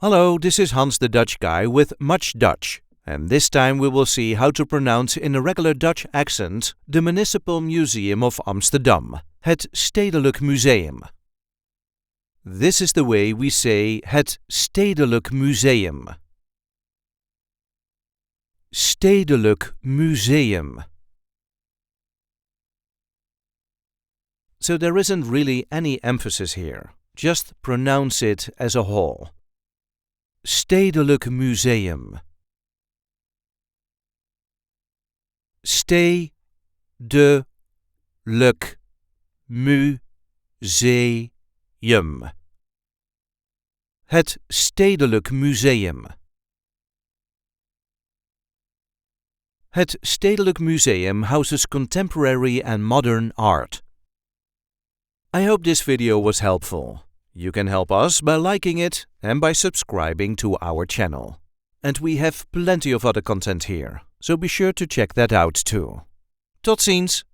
Hallo, this is Hans the Dutch guy with Much Dutch, and this time we will see how to pronounce in a regular Dutch accent the Municipal Museum of Amsterdam, Het Stedelijk Museum. This is the way we say Het Stedelijk Museum. Stedelijk Museum. So there isn't really any emphasis here, just pronounce it as a whole. Stedelijk Museum. Stedelijk Museum. Het Stedelijk Museum. Het Stedelijk Museum houses contemporary and modern art. I hope this video was helpful. You can help us by liking it and by subscribing to our channel. And we have plenty of other content here, so be sure to check that out too. Tot ziens!